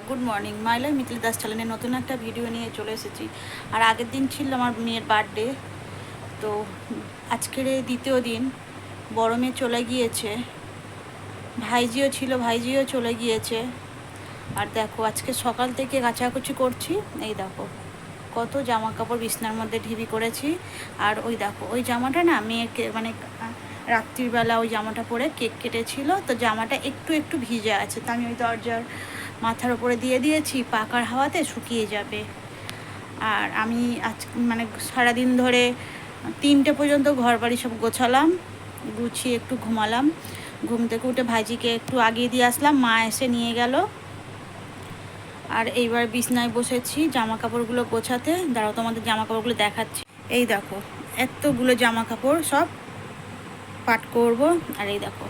Good morning, my life Mitali Das চ্যানেলে নতুন একটা ভিডিও নিয়ে চলে এসেছি। আর আগের দিন ছিল আমার মেয়ের বার্থডে, তো আজকের এই দ্বিতীয় দিন। বড় মেয়ে চলে গিয়েছে, ভাইজিও ছিল, ভাইজিও চলে গিয়েছে। আর দেখো আজকে সকাল থেকে কাচাকুচি করছি। এই দেখো কত জামা কাপড় বিছনার মধ্যে ঢিবি করেছি। আর ওই দেখো ওই জামাটা না মেয়েকে মানে রাত্রিবেলা ওই জামাটা পরে কেক কেটেছিল, তো জামাটা একটু একটু ভিজে আছে, তো আমি ওই দরজার মাথার উপরে দিয়ে দিয়েছি, পাকার হাওয়াতে শুকিয়ে যাবে। আর আমি আজ মানে সারাদিন ধরে 3টে পর্যন্ত ঘর বাড়ি সব গোছালাম, গুছিয়ে একটু ঘুমালাম। ঘুম থেকে উঠে ভাইজিকে একটু আগিয়ে দিয়ে আসলাম, মা এসে নিয়ে গেল। আর এইবার বিছনায় বসেছি জামা কাপড়গুলো গোছাতে। দাঁড়াও তোমাদের জামা কাপড়গুলো দেখাচ্ছি। এই দেখো এতগুলো জামা কাপড় সব পাট করব। আর এই দেখো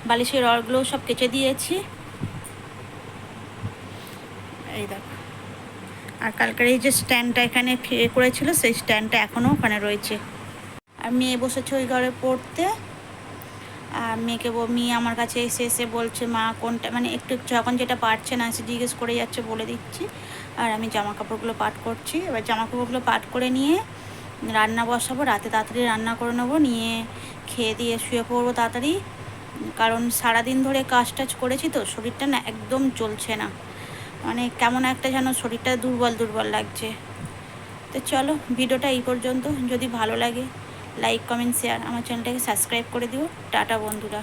বালিশের রডগুলো সব কেচে দিয়েছি। এই দেখো, আর কালকের এই যে স্ট্যান্ডটা এখানে করেছিল, সেই স্ট্যান্ডটা এখনও ওখানে রয়েছে। আর মেয়ে বসেছে ওই ঘরে পড়তে। আর মেয়ে আমার কাছে এসে এসে বলছে মা কোনটা, মানে একটু একটু যখন যেটা পারছে না সে জিজ্ঞেস করে যাচ্ছে, বলে দিচ্ছি। আর আমি জামা কাপড়গুলো পাট করছি। এবার জামা কাপড়গুলো পাট করে নিয়ে রান্না বসাবো, রাতে তাড়াতাড়ি রান্না করে নেবো, নিয়ে খেয়ে দিয়ে শুয়ে পড়বো তাড়াতাড়ি। কারণ সারাদিন ধরে কাজ টাজ করেছি, তো শরীরটা না একদম চলছে না, মানে কেমন একটা যেন শরীরটা দুর্বল দুর্বল লাগছে। তো চলো ভিডিওটা এই পর্যন্ত। যদি ভালো লাগে লাইক কমেন্ট শেয়ার, আমার চ্যানেলটাকে সাবস্ক্রাইব করে দিও। টাটা বন্ধুরা।